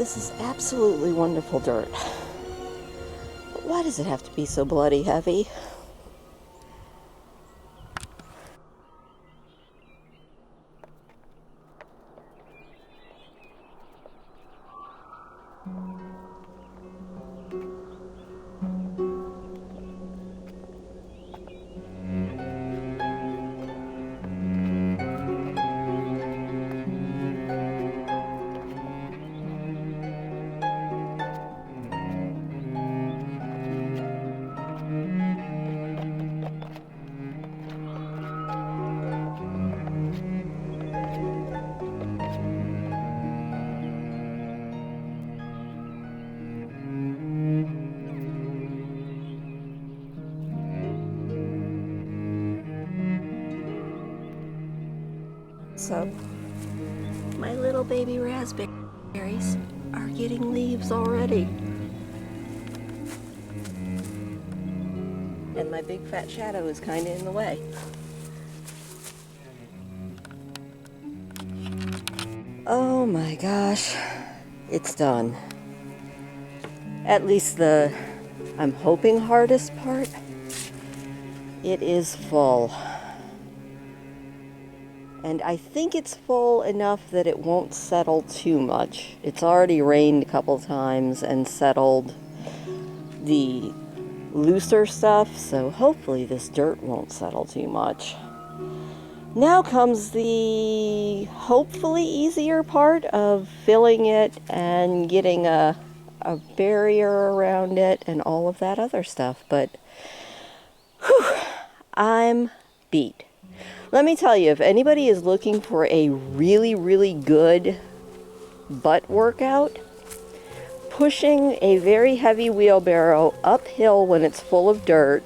This is absolutely wonderful dirt. But why does it have to be so bloody heavy? So, my little baby raspberries are getting leaves already. And my big fat shadow is kind of in the way. Oh my gosh, it's done. At least the, I'm hoping, hardest part. It is full. And I think it's full enough that it won't settle too much. It's already rained a couple times and settled the looser stuff, so hopefully this dirt won't settle too much. Now comes the hopefully easier part of filling it and getting a barrier around it and all of that other stuff. But whew, I'm beat. Let me tell you, if anybody is looking for a really, really good butt workout, pushing a very heavy wheelbarrow uphill when it's full of dirt,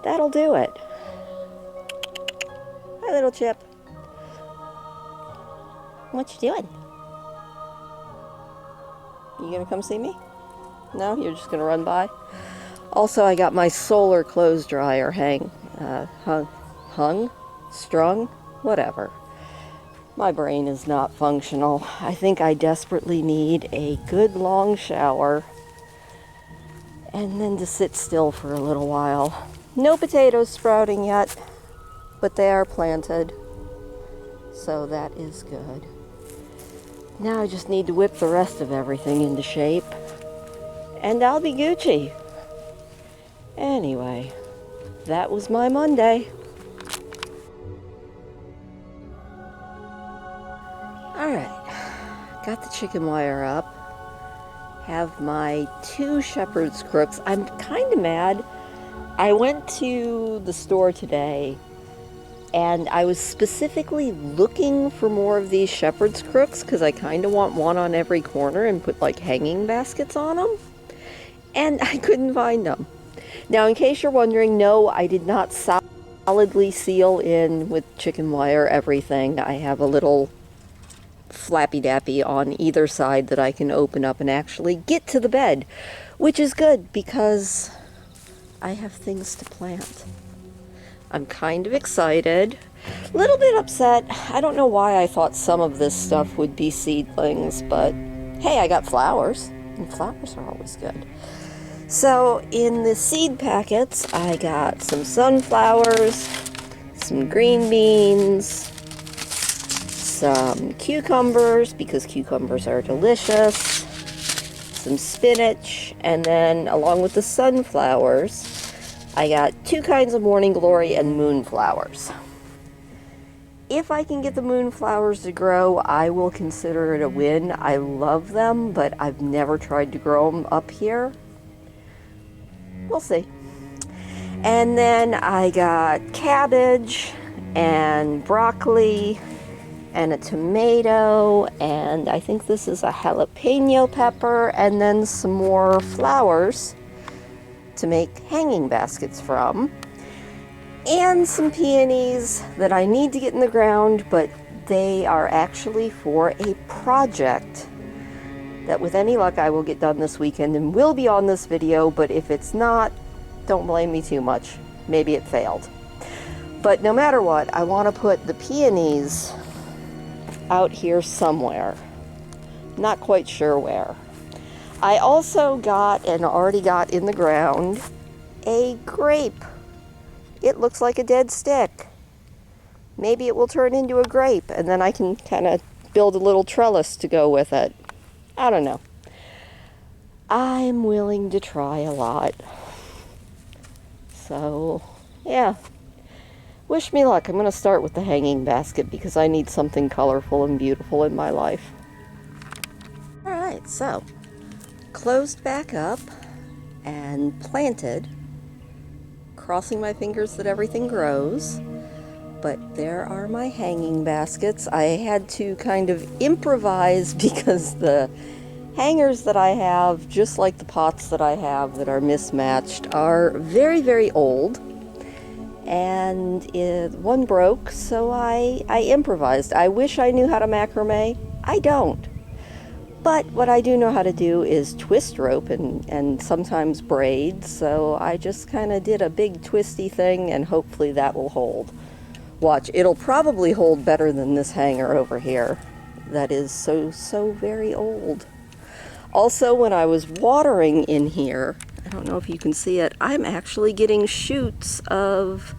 that'll do it. Hi, little chip. What you doing? You gonna come see me? No? You're just gonna run by? Also, I got my solar clothes dryer strung, whatever. My brain is not functional. I think I desperately need a good long shower and then to sit still for a little while. No potatoes sprouting yet, but they are planted, so that is good. Now I just need to whip the rest of everything into shape, and I'll be Gucci. Anyway, that was my Monday. Alright, got the chicken wire up, have my 2 shepherd's crooks. I'm kind of mad. I went to the store today and I was specifically looking for more of these shepherd's crooks because I kind of want one on every corner and put like hanging baskets on them, and I couldn't find them. Now, in case you're wondering, no, I did not solidly seal in with chicken wire everything. I have a little flappy dappy on either side that I can open up and actually get to the bed, which is good because I have things to plant. I'm kind of excited, a little bit upset. I don't know why I thought some of this stuff would be seedlings, but hey, I got flowers, and flowers are always good. So in the seed packets, I got some sunflowers, some green beans, some cucumbers, because cucumbers are delicious, some spinach, and then along with the sunflowers, I got 2 kinds of morning glory and moonflowers. If I can get the moonflowers to grow, I will consider it a win. I love them, but I've never tried to grow them up here. We'll see. And then I got cabbage and broccoli and a tomato, and I think this is a jalapeno pepper, and then some more flowers to make hanging baskets from, and some peonies that I need to get in the ground, but they are actually for a project that with any luck I will get done this weekend and will be on this video, but if it's not, don't blame me too much. Maybe it failed. But no matter what, I want to put the peonies out here somewhere. Not quite sure where. I also got, and already got in the ground, a grape. It looks like a dead stick. Maybe it will turn into a grape, and then I can kind of build a little trellis to go with it. I don't know. I'm willing to try a lot. So, yeah. Wish me luck. I'm going to start with the hanging basket because I need something colorful and beautiful in my life. Alright, so, closed back up and planted, crossing my fingers that everything grows. But there are my hanging baskets. I had to kind of improvise because the hangers that I have, just like the pots that I have that are mismatched, are very, very old. And one broke, so I improvised. I wish I knew how to macrame. I don't. But what I do know how to do is twist rope and sometimes braid, so I just kind of did a big twisty thing, and hopefully that will hold. Watch, it'll probably hold better than this hanger over here. That is so very old. Also, when I was watering in here, I don't know if you can see it, I'm actually getting shoots of,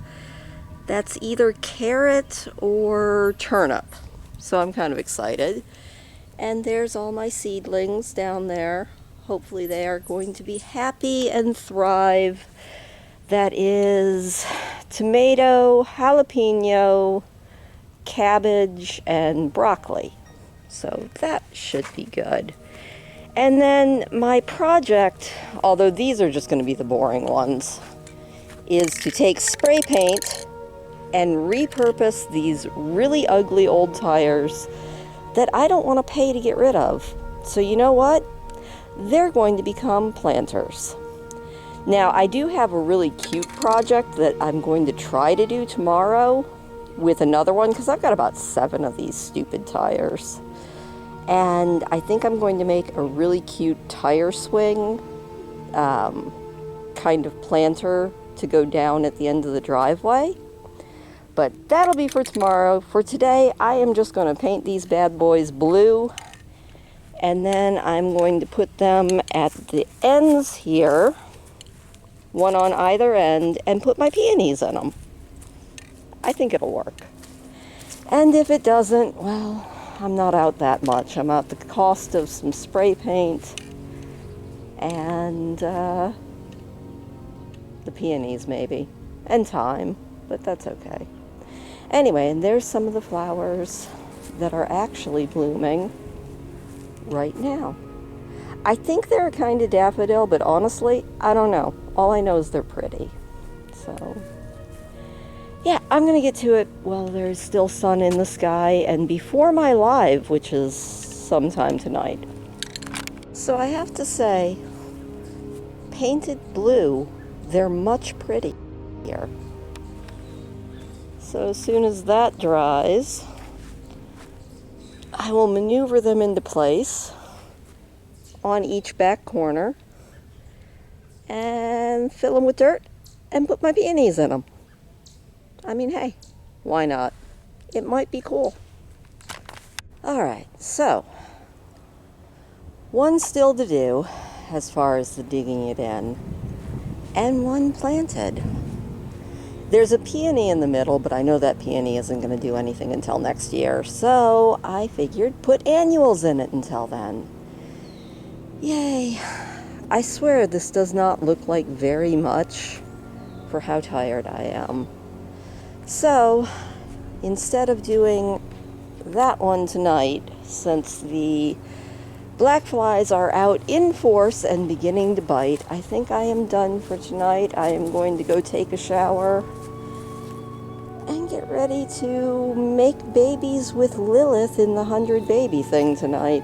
that's either carrot or turnip. So I'm kind of excited. And there's all my seedlings down there. Hopefully they are going to be happy and thrive. That is tomato, jalapeno, cabbage, and broccoli. So that should be good. And then my project, although these are just going to be the boring ones, is to take spray paint and repurpose these really ugly old tires that I don't want to pay to get rid of. So you know what? They're going to become planters. Now, I do have a really cute project that I'm going to try to do tomorrow with another one, because I've got about 7 of these stupid tires. And I think I'm going to make a really cute tire swing kind of planter to go down at the end of the driveway. But that'll be for tomorrow. For today, I am just going to paint these bad boys blue. And then I'm going to put them at the ends here, one on either end, and put my peonies in them. I think it'll work. And if it doesn't, well, I'm not out that much. I'm out the cost of some spray paint and the peonies maybe, and time, but that's okay. Anyway, and there's some of the flowers that are actually blooming right now. I think they're a kind of daffodil, but honestly, I don't know. All I know is they're pretty. So, yeah, I'm going to get to it while there's still sun in the sky and before my live, which is sometime tonight. So I have to say, painted blue, they're much prettier. So as soon as that dries, I will maneuver them into place on each back corner and fill them with dirt and put my peonies in them. I mean, hey, why not? It might be cool. Alright, so one still to do as far as the digging it in, and one planted. There's a peony in the middle, but I know that peony isn't going to do anything until next year, so I figured put annuals in it until then. Yay. I swear this does not look like very much for how tired I am. So, instead of doing that one tonight, since the black flies are out in force and beginning to bite, I think I am done for tonight. I am going to go take a shower and get ready to make babies with Lilith in the 100 baby thing tonight.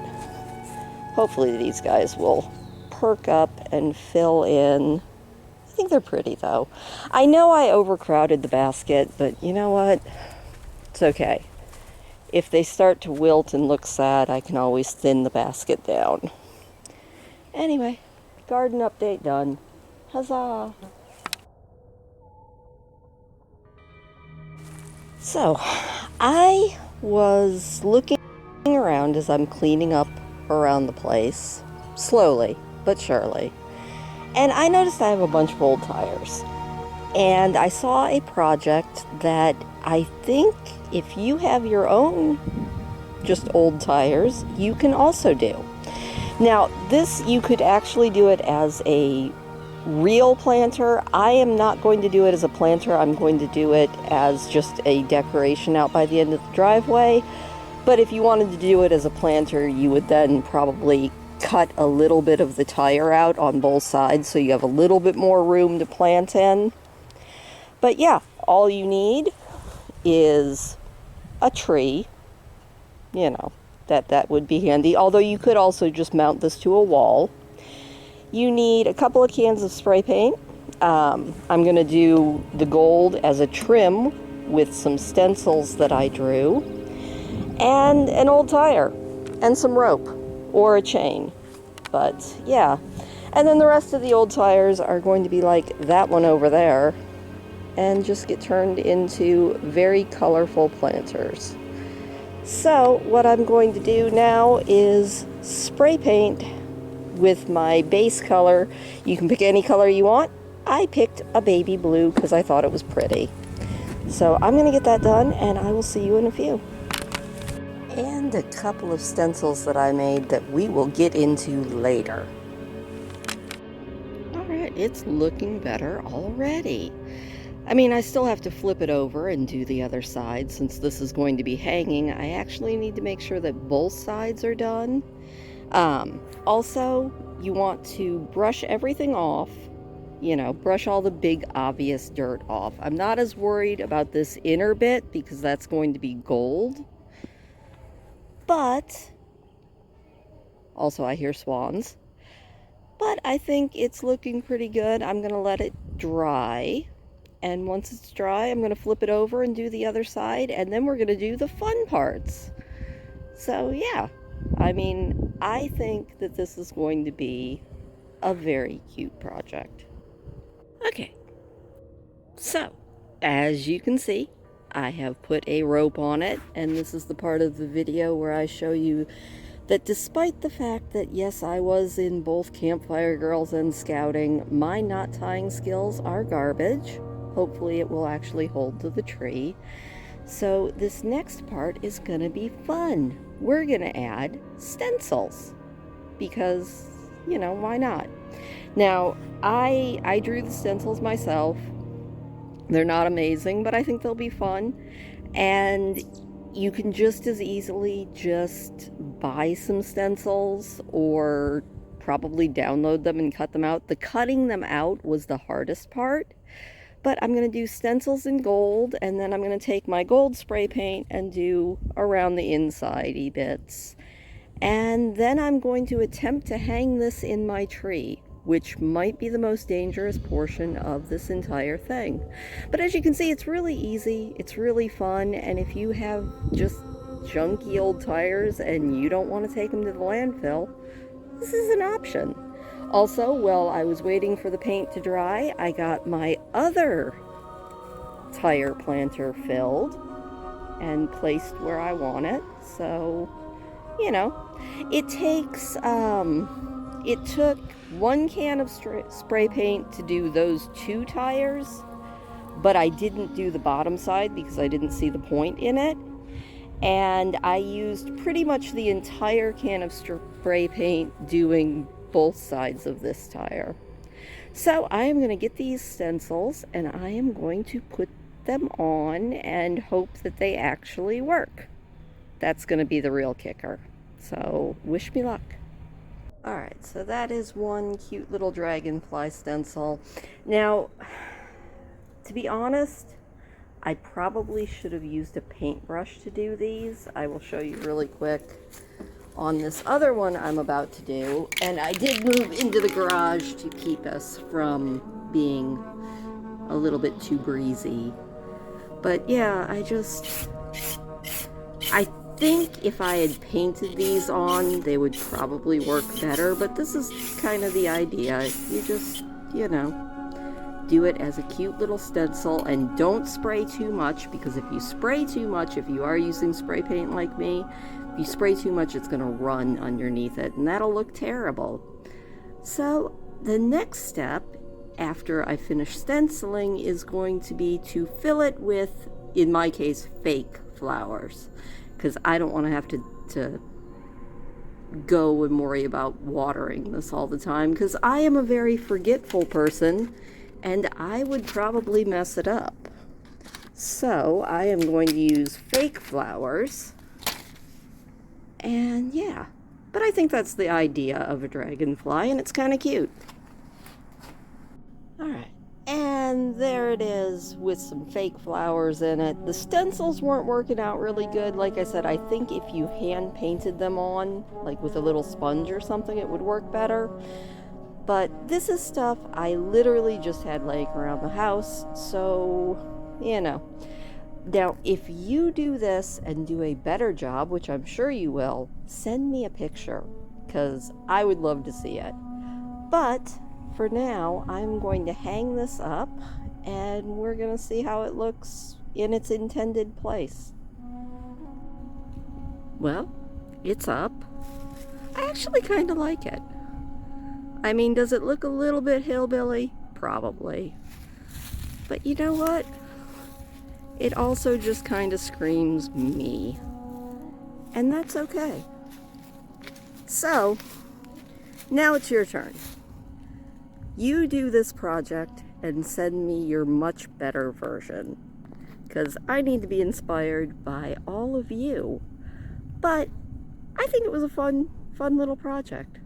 Hopefully these guys will perk up and fill in. I think they're pretty though. I know I overcrowded the basket, but you know what? It's okay. If they start to wilt and look sad, I can always thin the basket down. Anyway, garden update done. Huzzah! So, I was looking around as I'm cleaning up around the place, slowly but surely. And I noticed I have a bunch of old tires. And I saw a project that I think if you have your own just old tires, you can also do. Now, this, you could actually do it as a real planter. I am not going to do it as a planter. I'm going to do it as just a decoration out by the end of the driveway. But if you wanted to do it as a planter, you would then probably cut a little bit of the tire out on both sides so you have a little bit more room to plant in. But yeah, all you need is a tree. You know, that would be handy. Although you could also just mount this to a wall. You need a couple of cans of spray paint. I'm going to do the gold as a trim with some stencils that I drew. And an old tire. And some rope. Or a chain. But yeah. And then the rest of the old tires are going to be like that one over there. And just get turned into very colorful planters. So what I'm going to do now is spray paint with my base color. You can pick any color you want. I picked a baby blue because I thought it was pretty. So I'm going to get that done and I will see you in a few. And a couple of stencils that I made that we will get into later. Alright, it's looking better already. I mean, I still have to flip it over and do the other side. Since this is going to be hanging, I actually need to make sure that both sides are done. Also, you want to brush everything off. You know, brush all the big obvious dirt off. I'm not as worried about this inner bit because that's going to be gold. But, also I hear swans. But I think it's looking pretty good. I'm going to let it dry. And once it's dry, I'm going to flip it over and do the other side. And then we're going to do the fun parts. So, yeah. I mean, I think that this is going to be a very cute project. Okay. So, as you can see, I have put a rope on it. And this is the part of the video where I show you that despite the fact that, yes, I was in both Campfire Girls and Scouting, my knot tying skills are garbage. Hopefully it will actually hold to the tree. So this next part is going to be fun. We're going to add stencils. Because, you know, why not? Now, I drew the stencils myself. They're not amazing, but I think they'll be fun. And you can just as easily just buy some stencils or probably download them and cut them out. The cutting them out was the hardest part. But I'm going to do stencils in gold, and then I'm going to take my gold spray paint and do around the inside-y bits. And then I'm going to attempt to hang this in my tree, which might be the most dangerous portion of this entire thing. But as you can see, it's really easy, it's really fun, and if you have just junky old tires and you don't want to take them to the landfill, this is an option. Also, while I was waiting for the paint to dry, I got my other tire planter filled and placed where I want it. So, you know, it takes, it took 1 can of spray paint to do those 2 tires, but I didn't do the bottom side because I didn't see the point in it. And I used pretty much the entire can of spray paint doing both sides of this tire. So I am going to get these stencils and I am going to put them on and hope that they actually work. That's going to be the real kicker. So wish me luck. Alright, so that is one cute little dragonfly stencil. Now, to be honest, I probably should have used a paintbrush to do these. I will show you really quick on this other one I'm about to do. And I did move into the garage to keep us from being a little bit too breezy. But yeah, I think if I had painted these on, they would probably work better. But this is kind of the idea. You just, you know, do it as a cute little stencil, and don't spray too much, because if you spray too much, if you are using spray paint like me, if you spray too much, it's going to run underneath it, and that'll look terrible. So the next step after I finish stenciling is going to be to fill it with, in my case, fake flowers, because I don't want to have to go and worry about watering this all the time, because I am a very forgetful person and I would probably mess it up. So I am going to use fake flowers, and yeah, but I think that's the idea of a dragonfly, and it's kind of cute. Alright, and there it is with some fake flowers in it. The stencils weren't working out really good. Like I said, I think if you hand painted them on, like with a little sponge or something, it would work better. But this is stuff I literally just had laying around the house, so, you know. Now, if you do this and do a better job, which I'm sure you will, send me a picture, because I would love to see it. But for now, I'm going to hang this up, and we're going to see how it looks in its intended place. Well, it's up. I actually kind of like it. I mean, does it look a little bit hillbilly? Probably. But you know what? It also just kind of screams me. And that's okay. So, now it's your turn. You do this project and send me your much better version, because I need to be inspired by all of you. But I think it was a fun little project.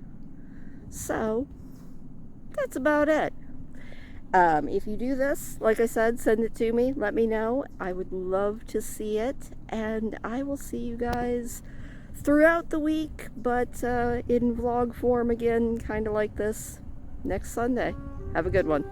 So that's about it. If you do this, like I said, send it to me. Let me know. I would love to see it, and I will see you guys throughout the week, but in vlog form again, kind of like this, next Sunday. Have a good one.